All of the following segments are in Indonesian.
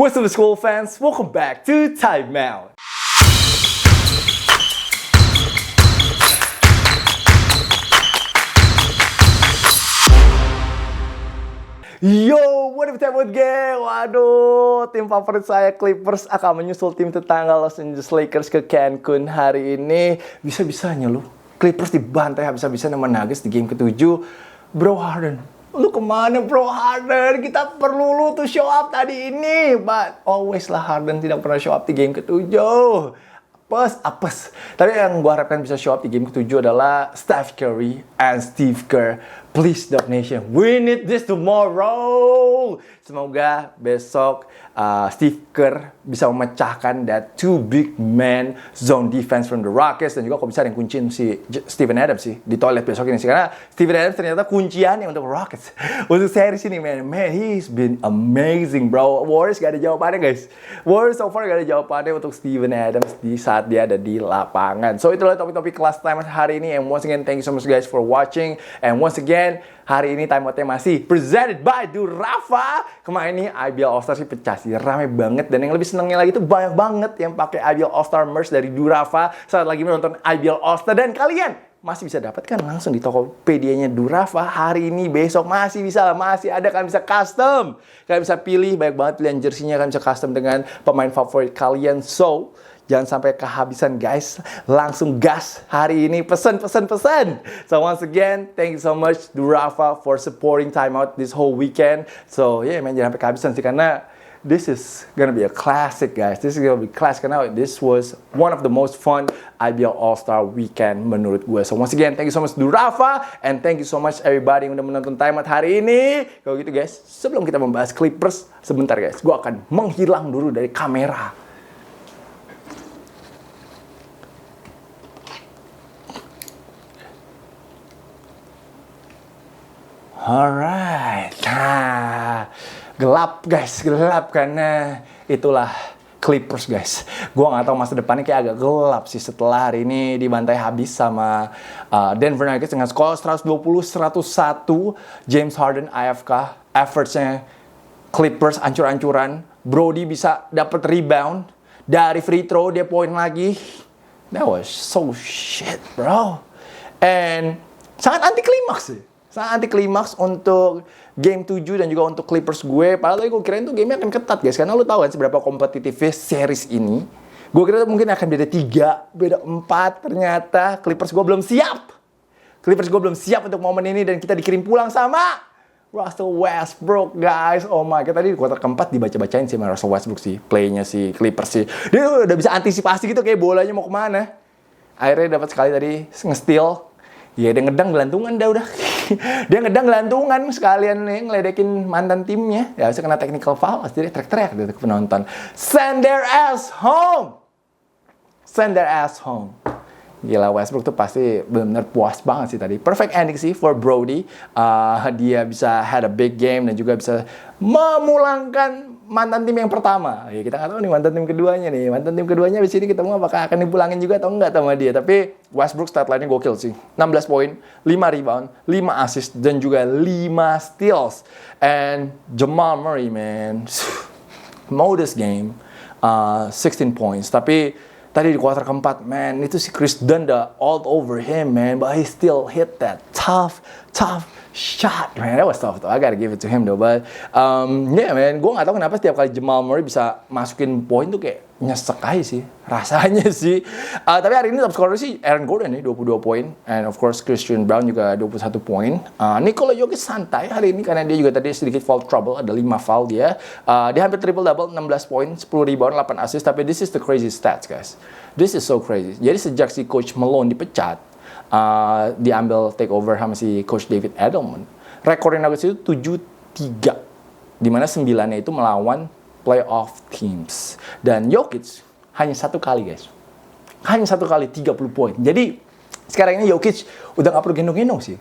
What's up school fans? Welcome back to Time Out. Yo, what up Time Out gang? Waduh, tim favorit saya Clippers akan menyusul tim tetangga Los Angeles Lakers ke Cancun hari ini. Bisa-bisanya lu Clippers dibantai habis-habisan sama Nuggets di game ke-7. Bro Harden, lu kemana bro Harden? Kita perlu lu tuh show up tadi ini. But always lah Harden tidak pernah show up di game ke-7. Apes. Tapi yang gue harapkan bisa show up di game ke-7 adalah Steph Curry and Steve Kerr. Please Dog Nation, we need this tomorrow. Semoga besok Steve Kerr bisa memecahkan that two big man zone defense from the Rockets. Dan juga kalau bisa yang kunciin si Steven Adams sih di toilet besok ini sih. Karena Steven Adams ternyata kunciannya untuk Rockets. Untuk series ini man, he's been amazing bro. Warriors gak ada jawabannya guys. Warriors so far gak ada jawabannya untuk Steven Adams di saat dia ada di lapangan. So itulah topik-topik kelas time hari ini. And once again, thank you so much guys for watching. And once again, hari ini Time Out-nya masih presented by Durafa. Kemarin ini IBL All-Star sih pecah sih, rame banget. Dan yang lebih senengnya lagi tuh banyak banget yang pakai IBL All-Star merch dari Durafa saat lagi menonton IBL All-Star. Dan kalian masih bisa dapatkan langsung di Tokopedia-nya Durafa hari ini, besok masih bisa lah, masih ada. Kalian bisa custom, kalian bisa pilih banyak banget pilihan jersey-nya, kalian bisa custom dengan pemain favorit kalian. So jangan sampai kehabisan guys. Langsung gas hari ini. Pesan. So once again, thank you so much Durafa for supporting Time Out this whole weekend. So yeah man, jangan sampai kehabisan sih. Karena this is gonna be a classic guys. This is gonna be classic. Karena this was one of the most fun IBL All-Star weekend menurut gue. So once again, thank you so much Durafa. And thank you so much everybody yang udah menonton Time Out hari ini. Kalau gitu guys, sebelum kita membahas Clippers, sebentar guys, gue akan menghilang dulu dari kamera. Alright, nah, gelap guys, gelap karena itulah Clippers guys. Gua nggak tahu masa depannya kayak agak gelap sih setelah hari ini dibantai habis sama Denver Nuggets dengan skor 120-101. James Harden AFK, effortsnya Clippers ancur-ancuran. Brody bisa dapat rebound dari free throw, dia poin lagi. That was so shit bro. And sangat anti klimaks sih. Sangat anti klimaks untuk game 7 dan juga untuk Clippers gue. Padahal tadi gue kirain tuh game-nya akan ketat guys. Karena lu tahu kan seberapa kompetitifnya series ini. Gue kira tuh mungkin akan beda 3, beda 4. Ternyata Clippers gue belum siap. Clippers gue belum siap untuk momen ini. Dan kita dikirim pulang sama Russell Westbrook guys. Oh my god, tadi di kuarter keempat dibaca-bacain sih sama Russell Westbrook sih. Playnya si Clippers sih. Dia udah bisa antisipasi gitu kayak bolanya mau kemana. Akhirnya dapat sekali tadi nge-steal. Ya dia ngedang gelantungan udah. Dia ngedang gelantungan sekalian nih ngeledekin mantan timnya. Ya bisa kena technical foul, pasti dia teriak-teriak gitu ke penonton. Send their ass home. Send their ass home. Gila, Westbrook tuh pasti benar-benar puas banget sih tadi. Perfect ending sih for Brody. Dia bisa had a big game dan juga bisa memulangkan mantan tim yang pertama. Ya, kita nggak tahu nih mantan tim keduanya nih. Mantan tim keduanya di sini ketemu apakah akan dipulangin juga atau enggak sama dia. Tapi Westbrook stat line-nya gokil sih. 16 poin, 5 rebound, 5 assist dan juga 5 steals. And Jamal Murray man, modest game, 16 points. Tapi tadi di kuarter keempat, man, itu si Chris Dunn all over him, man. But he still hit that tough shot, man. That was tough, though. I gotta give it to him, though. But, yeah, man. Gue gak tahu kenapa setiap kali Jamal Murray bisa masukin poin tuh kayak nyesek aja sih. Rasanya sih. Tapi hari ini top scorer sih Aaron Gordon nih, 22 poin. And of course, Christian Brown juga 21 poin. Nikola Jokic santai hari ini karena dia juga tadi sedikit foul trouble. Ada 5 foul dia. Dia hampir triple-double, 16 poin, 10 rebound, 8 assist. Tapi this is the crazy stats, guys. This is so crazy. Jadi sejak si Coach Malone dipecat, diambil take over sama si Coach David Edelman, rekornya Nuggets itu 7-3, dimana 9-nya itu melawan playoff teams. Dan Jokic hanya 1 kali guys, hanya 1 kali 30 poin. Jadi sekarang ini Jokic udah gak perlu gendong-gendong sih.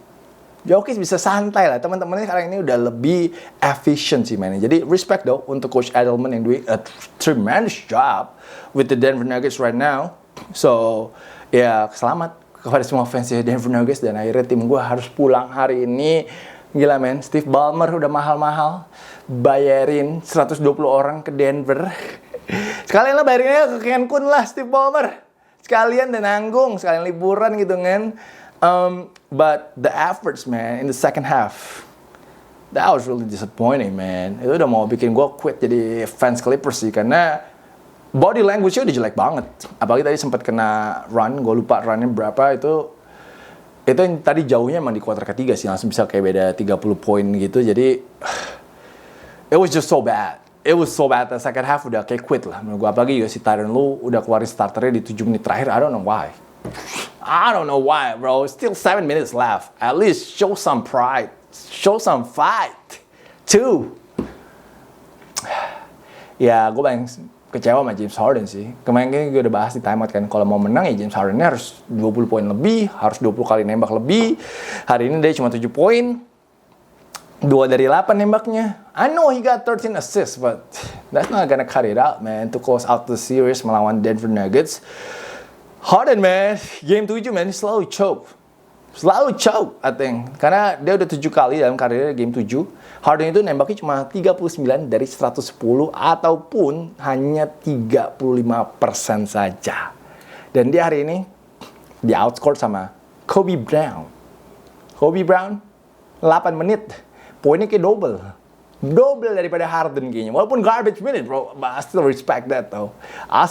Jokic bisa santai lah, teman-temannya sekarang ini udah lebih efficient sih mainnya. Jadi respect dong untuk Coach Edelman yang doing a tremendous job with the Denver Nuggets right now. So ya selamat kepada semua fans Denver Nuggets. Dan akhirnya tim gue harus pulang hari ini Gila men, Steve Ballmer udah mahal-mahal bayarin 120 orang ke Denver. Sekalian lah bayarin aja ke Cancun lah Steve Ballmer. Sekalian dan nanggung, sekalian liburan gitu kan. But the efforts man in the second half, that was really disappointing man. Itu udah mau bikin gue quit jadi fans Clippers sih, karena body language-nya udah jelek banget. Apalagi tadi sempat kena run, gue lupa runnya berapa itu yang tadi jauhnya emang di kuarter ketiga sih, langsung bisa kayak beda 30 poin gitu. Jadi it was just so bad. It was so bad. The second half udah kayak quit lah menurut gue. Apalagi juga si Tyronn Lue udah keluarin starternya di 7 menit terakhir. I don't know why bro. Still 7 minutes left. At least show some pride. Show some fight. 2. Ya gue paling kecewa sama James Harden sih. Kemarin gue udah bahas di timeout kan, kalau mau menang ya James Hardennya harus 20 poin lebih, harus 20 kali nembak lebih. Hari ini dia cuma 7 poin. 2 dari 8 nembaknya. I know he got 13 assists, but that's not gonna cut it out, man. To close out the series melawan Denver Nuggets. Harden, man, game 7, man, selalu choke, I think. Karena dia udah 7 kali dalam karirnya game 7. Harden itu nembaknya cuma 39 dari 110 ataupun hanya 35% saja. Dan dia hari ini di outscore sama Kobe Brown. 8 menit. Poinnya kayak double daripada Harden kayaknya. Walaupun garbage minute, bro, but I still respect that though. I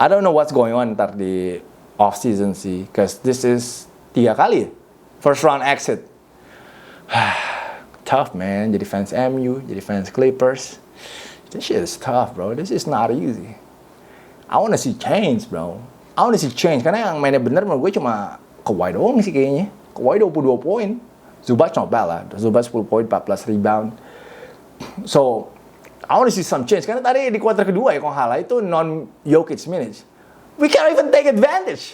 don't know what's going on ntar di off season sih, cause this is 3 kali first round exit. Tough man, jadi fans MU, jadi fans Clippers. This shit is tough bro, this is not easy. I wanna see change bro. Karena yang mainnya bener menurut gue cuma Kawhi doang sih kayaknya. Kawhi 22 poin. Zubac not bad lah, Zubac 10 poin, 14 rebound. So I want to see some change. Karena tadi di kuarter kedua ya kalau halah itu non-Jokic minutes. We can't even take advantage.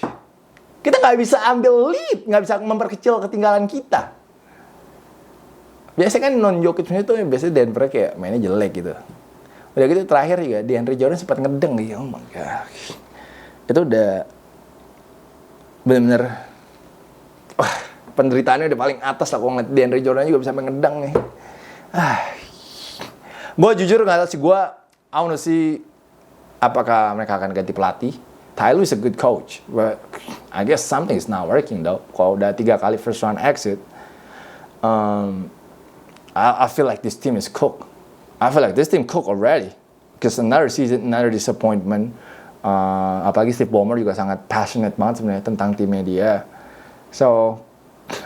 Kita nggak bisa ambil lead, nggak bisa memperkecil ketinggalan kita. Biasanya kan non-Jokic minutes itu biasanya Denver kayak mainnya jelek gitu. Udah gitu terakhir juga DeAndre Jordan sempat ngedeng gitu. Oh my god. Itu udah bener-bener penderitaannya udah paling atas lah. Kalau ngeliat DeAndre Jordan juga bisa sampai ngedeng nih. Gue jujur nggak tahu sih, I wanna see apakah mereka akan ganti pelatih. Ty Lue is a good coach, but I guess something is not working though. Kalau udah 3 kali first round exit, I feel like this team is cooked. Already. Because another season, another disappointment. Apalagi Steve Ballmer juga sangat passionate banget sebenarnya tentang timnya dia. So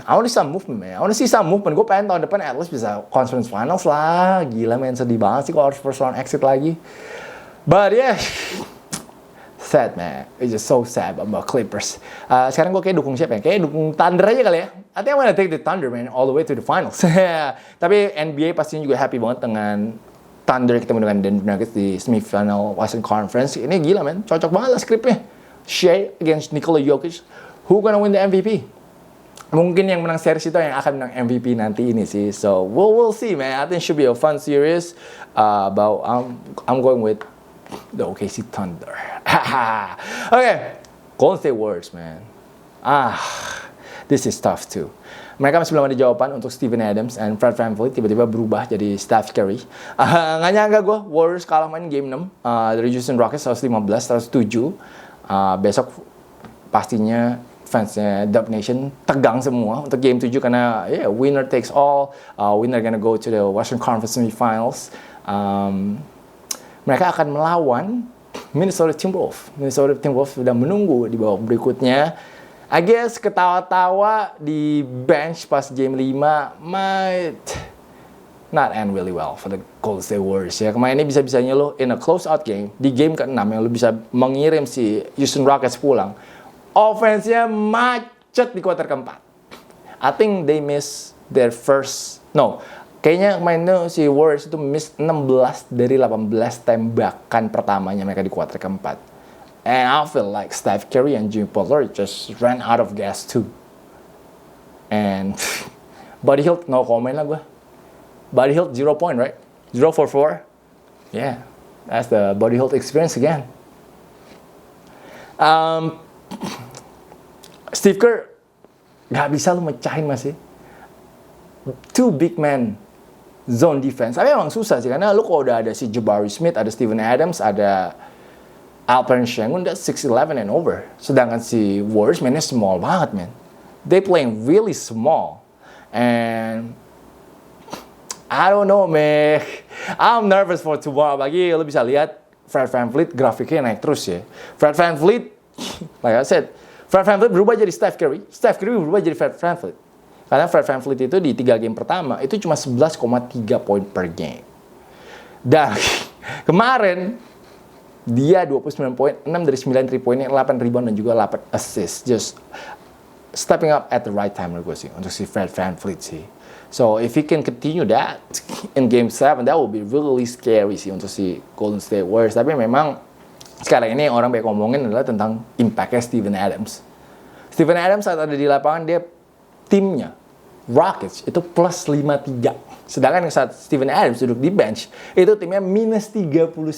I want to see some movement, Gue pengen tahun depan at least bisa conference finals lah. Gila men, sedih banget sih kalau harus first round exit lagi. But yeah, sad man. It's just so sad about Clippers. Sekarang gue kayak dukung siapa ya? Kayak dukung Thunder aja kali ya. I think I'm gonna take the Thunder man all the way to the finals. Tapi NBA pastinya juga happy banget dengan Thunder ketemu dengan Denver Nuggets di semifinal Western Conference. Ini gila man, cocok banget lah skripnya. Shea against Nikola Jokic. Who gonna win the MVP? Mungkin yang menang series itu yang akan menang MVP nanti ini sih. So we'll see man. I think it should be a fun series. But I'm going with the OKC Thunder. Okay, Golden State Warriors man. This is tough too. Mereka masih belum ada jawaban untuk Steven Adams and Fred VanVleet tiba-tiba berubah jadi Steph Curry. Nggak nyangka gue Warriors kalah main game 6 dari Houston Rockets 115-107. Besok pastinya fansnya Dub Nation tegang semua untuk game 7 karena winner takes all. Winner gonna go to the Western Conference Semifinals. Mereka akan melawan Minnesota Timberwolves. Minnesota Timberwolves sudah menunggu di babak berikutnya. I guess ketawa-tawa di bench pas game 5 might not end really well for the Golden State Warriors ya. Kemarin ini bisa-bisanya lo in a close out game, di game ke-6 yang lo bisa mengirim si Houston Rockets pulang. Offense-nya macet di kuarter keempat. I think they miss their kayaknya kemarin itu si Warriors itu miss 16 dari 18 tembakan pertamanya mereka di kuarter keempat. And I feel like Steph Curry and Jimmy Butler just ran out of gas too. And Buddy Hield, no comment lah gue. Buddy Hield 0 point, right? 0 for 4. Yeah, that's the Buddy Hield experience again. Steve Kerr Nggak bisa lu mecahin masih. Two big man zone defense. Tapi emang susah sih, karena lu kalau udah ada si Jabari Smith, ada Steven Adams, ada Alperen Sengun, that's 6'11 and over. Sedangkan si Warriors mainnya small banget, man. They playing really small. And I don't know, man. I'm nervous for tomorrow. Lagi lu bisa lihat Fred VanVleet grafiknya naik terus ya. Fred VanVleet, like I said, Fred VanVleet berubah jadi Steph Curry. Steph Curry berubah jadi Fred VanVleet. Karena Fred VanVleet itu di 3 game pertama itu cuma 11,3 poin per game. Dan kemarin dia 29 poin, 6 dari 9 3 poinnya, 8 rebound dan juga 8 assist. Just stepping up at the right time menurut gue sih untuk si Fred VanVleet sih. So if he can continue that in game 7, that will be really scary sih untuk si Golden State Warriors. Tapi memang sekarang ini orang banyak ngomongin adalah tentang impactnya Steven Adams. Steven Adams saat ada di lapangan, dia timnya Rockets itu plus 53. Sedangkan saat Steven Adams duduk di bench, itu timnya minus 39.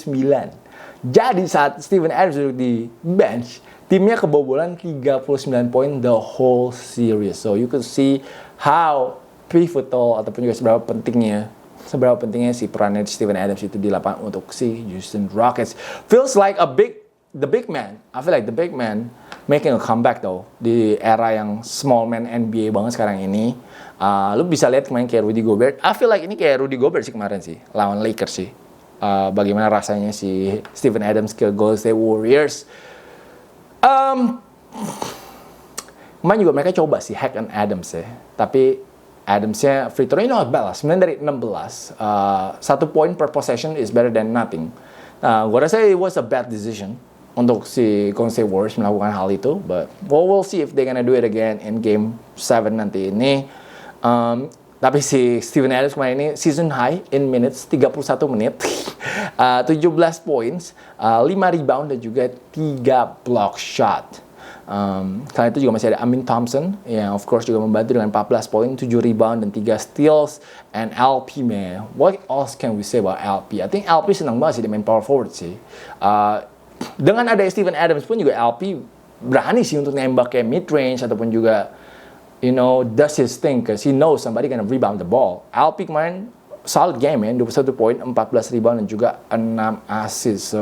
Jadi saat Steven Adams duduk di bench, timnya kebobolan 39 poin the whole series. So you could see how pivotal ataupun juga seberapa pentingnya si perannya Steven Adams itu di lapangan untuk si Houston Rockets. Feels like the big man. I feel like the big man making a comeback though di era yang small man NBA banget sekarang ini. Lu bisa lihat kemarin kayak Rudy Gobert. I feel like ini kayak Rudy Gobert sih kemarin sih lawan Lakers sih. Bagaimana rasanya si Steven Adams ke Golden State Warriors. Kemarin juga mereka coba sih hack on Adams ya. Tapi Adamsnya free throw-nya not bad lah. 9 dari 16. 1 point per possession is better than nothing. Gue rasa it was a bad decision untuk si Golden State Warriors melakukan hal itu. But we'll see if they're gonna do it again in game 7 nanti ini. Tapi si Steven Adams kemarin ini season high in minutes, 31 menit. 17 points, 5 rebound dan juga 3 block shot. Kali itu juga masih ada Amin Thompson yang of course juga membantu dengan 14 poin, 7 rebound dan 3 steals. And LP, man, what else can we say about LP? I think LP senang banget sih dia main power forward sih. Dengan ada Steven Adams pun juga LP berani sih untuk nembak kayak mid range ataupun juga does his thing because he knows somebody gonna rebound the ball. LP kemarin solid game, man, 21 poin, 14 rebound dan juga 6 assist.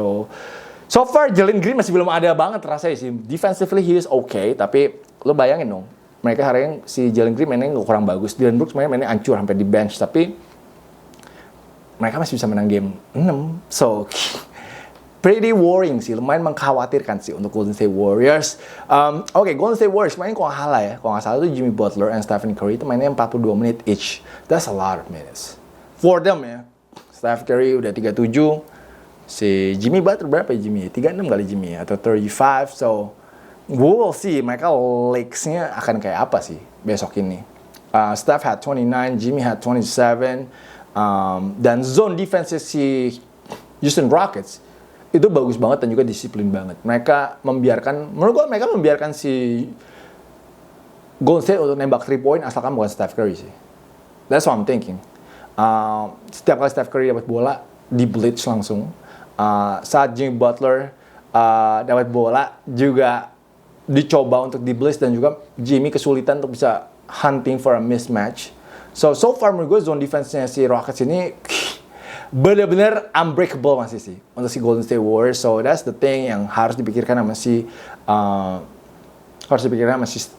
So far, Jalen Green masih belum ada banget rasanya sih. Defensively, he is okay. Tapi, lo bayangin dong. Mereka hari ini, si Jalen Green mainnya nggak kurang bagus. Dylan Brooks mainnya hancur sampai di bench. Tapi, mereka masih bisa menang game 6. So, pretty worrying sih. Lumayan mengkhawatirkan sih untuk Golden State Warriors. Oke, Golden State Warriors main kalau nggak salah itu Jimmy Butler and Stephen Curry itu mainnya 42 menit each. That's a lot of minutes. For them ya. Steph Curry udah 37. Si Jimmy Butler berapa ya Jimmy? 36 kali Jimmy atau 35. So, we will see mereka legs-nya akan kayak apa sih besok ini. Steph had 29, Jimmy had 27. Dan zone defense si Houston Rockets itu bagus banget dan juga disiplin banget. Menurut gue mereka membiarkan si Golden State untuk nembak 3 point asalkan bukan Steph Curry sih. That's what I'm thinking. Setiap kali Steph Curry dapat bola, di blitz langsung. Saat Jimmy Butler dapat bola juga dicoba untuk di blitz dan juga Jimmy kesulitan untuk bisa hunting for a mismatch. So far menurut gue zone defense-nya si Rockets ini benar-benar unbreakable masih sih untuk si Golden State Warriors. So that's the thing yang harus dipikirkan sama si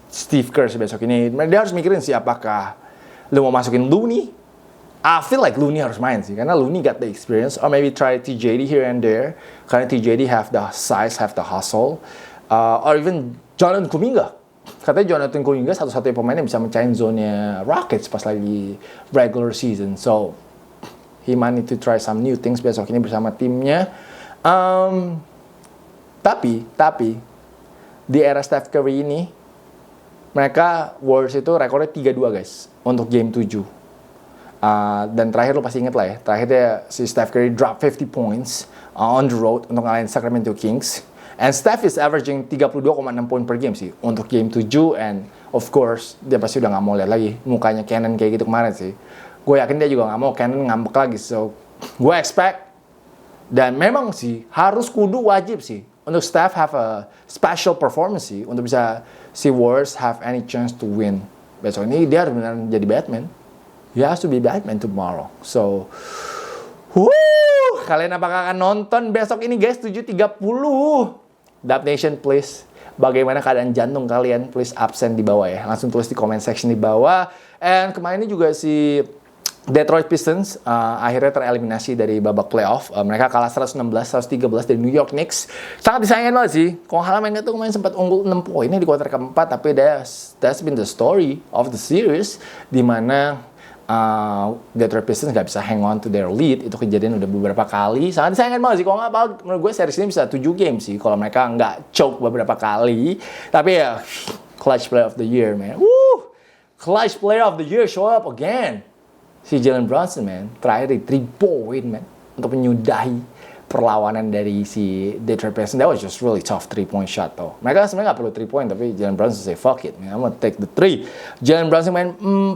Steve Kerr besok ini. Dia harus mikirin sih apakah lu mau masukin Looney. I feel like Looney harus main sih, karena Looney got the experience. Or maybe try TJD here and there, karena TJD have the size, have the hustle. Or even Jonathan Kuminga. Katanya Jonathan Kuminga satu-satunya pemain yang bisa mencahin zone-nya Rockets pas lagi regular season. So, he might need to try some new things besok ini bersama timnya. Tapi, di era Steph Curry ini, mereka Warriors itu rekornya 3-2 guys, untuk game 7. Dan terakhir lo pasti inget lah ya, terakhirnya si Steph Curry drop 50 points on the road untuk ngalahin Sacramento Kings. And Steph is averaging 32,6 poin per game sih untuk game 7. And of course, dia pasti udah gak mau lihat lagi mukanya Cannon kayak gitu kemarin sih. Gue yakin dia juga gak mau Cannon ngambek lagi. So, gue expect, dan memang sih harus kudu wajib sih untuk Steph have a special performance sih untuk bisa si Warriors have any chance to win besok ini. Dia harus benar jadi Batman. He has to be Batman tomorrow. So, kalian apakah akan nonton besok ini guys 7.30? Dub Nation please, bagaimana keadaan jantung kalian? Please absen di bawah ya. Langsung tulis di comment section di bawah. And kemarin ini juga si Detroit Pistons akhirnya tereliminasi dari babak playoff. Mereka kalah 116-113 dari New York Knicks. Sangat disayangkan banget sih. Kalau Halaman tuh kemarin sempat unggul 6 poinnya di kuarter keempat, tapi that's been the story of the series, di mana Detroit Pistons nggak bisa hang on to their lead. Itu kejadian udah beberapa kali. Sangat disayangkan banget sih. Kalau nggak, menurut gue series ini bisa 7 game sih kalau mereka nggak choke beberapa kali. Tapi ya, clutch player of the year, man. Woo! Clutch player of the year show up again. Si Jalen Brunson, man, terakhir di 3-point, man, untuk menyudahi perlawanan dari si Detroit Pistons. That was just really tough 3-point shot, though. Mereka sebenarnya nggak perlu 3-point, tapi Jalen Brunson say, fuck it, man, I'm gonna take the 3. Jalen Brunson main 40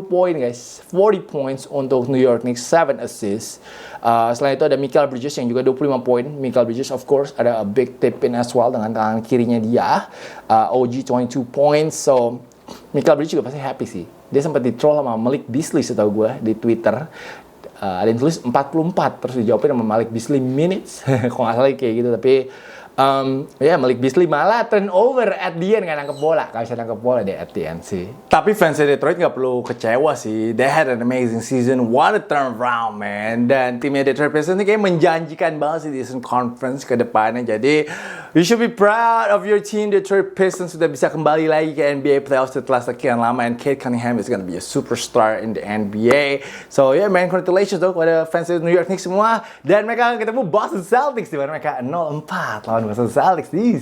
poin, guys. 40 points untuk New York Knicks, 7 assists. Selain itu ada Mikal Bridges yang juga 25 poin. Mikal Bridges, of course, ada a big tip in as well dengan tangan kirinya dia. OG 22 points, so Mikal Bridges juga pasti happy sih. Dia sempat di-troll sama Malik Beasley setahu gue di Twitter. Ada yang tulis 44, terus dijawabin sama Malik Beasley minutes. Kok nggak salah kayak gitu, tapi Malik Beasley malah turnover at the end, nggak nangkep bola. Nggak bisa nangkep bola deh at the end sih. Tapi fans Detroit nggak perlu kecewa sih. They had an amazing season. What a turnaround, man. Dan timnya Detroit Pistons ini kayak menjanjikan banget sih di Eastern Conference ke depannya. Jadi, you should be proud of your team. Detroit Pistons sudah bisa kembali lagi ke NBA playoffs setelah sekian lama. And Cade Cunningham is gonna be a superstar in the NBA. So, yeah, man, congratulations dong kepada fans New York Knicks semua. Dan mereka akan ketemu Boston Celtics, di mana mereka 0-4 lawan Boston Celtics di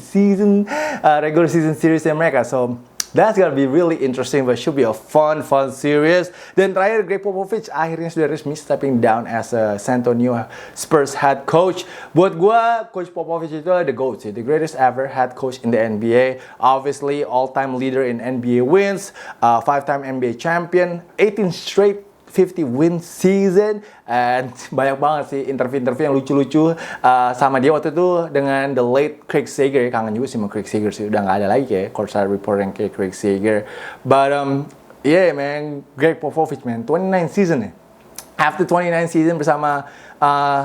regular season series mereka. So that's gonna be really interesting, but should be a fun series. Dan terakhir, Greg Popovich akhirnya sudah resmi stepping down as a San Antonio Spurs head coach. Buat gue, Coach Popovich itu the GOAT sih, the greatest ever head coach in the NBA. Obviously, all-time leader in NBA wins, 5-time NBA champion, 18 straight 50-win season, and banyak banget sih interview-interview yang lucu-lucu sama dia waktu itu dengan the late Craig Sager. Kangen juga sih sama Craig Sager sih, udah nggak ada lagi kayak courtside report yang kayak Craig Sager. But yeah man, Greg Popovich man, 29 season ya. After 29 season bersama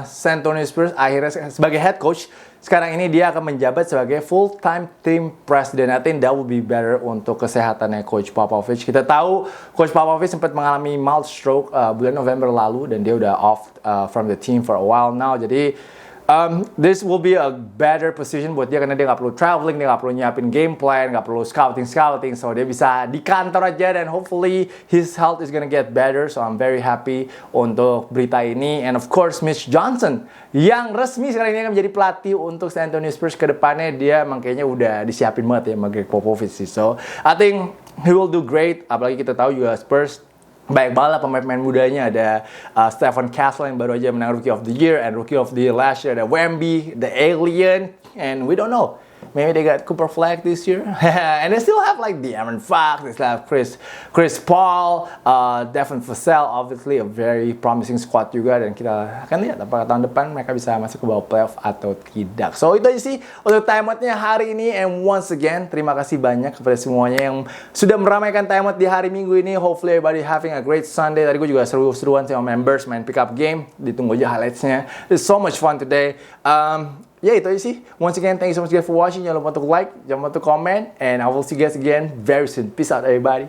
San Antonio Spurs, akhirnya sebagai head coach, sekarang ini dia akan menjabat sebagai full-time team president. I think that would be better untuk kesehatannya Coach Popovich. Kita tahu Coach Popovich sempat mengalami mild stroke bulan November lalu, dan dia udah off from the team for a while now. Jadi this will be a better position buat dia karena dia nggak perlu traveling, dia nggak perlu nyiapin game plan, nggak perlu scouting, so dia bisa di kantor aja, dan hopefully his health is gonna get better. So I'm very happy untuk berita ini. And of course Mitch Johnson yang resmi sekarang ini akan menjadi pelatih untuk San Antonio Spurs ke depannya. Dia makanya udah disiapin banget ya sama Greg Popovich sih. So I think he will do great. Apalagi kita tahu juga Spurs baik banget pemain-pemain mudanya. Ada Stephen Castle yang baru aja menang Rookie of the Year, and Rookie of the Year last year ada Wemby, the Alien, and we don't know. Maybe they got Cooper Flag this year. And they still have like De'Aaron Fox, they still have Chris Paul, Devin Vassell, obviously a very promising squad juga. Dan kita akan lihat apakah tahun depan mereka bisa masuk ke bawah playoff atau tidak. So itu aja sih untuk time out-nya hari ini. And once again, terima kasih banyak kepada semuanya yang sudah meramaikan time out di hari Minggu ini. Hopefully everybody having a great Sunday. Tadi gue juga seru-seruan sama members main pick up game. Ditunggu aja highlights-nya. It's so much fun today. Ya itu aja sih. Once again, thank you so much guys for watching. Jangan lupa untuk like, jangan lupa untuk comment, and I will see you guys again very soon. Peace out everybody.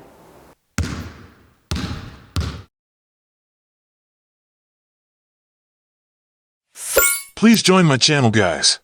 Please join my channel, guys.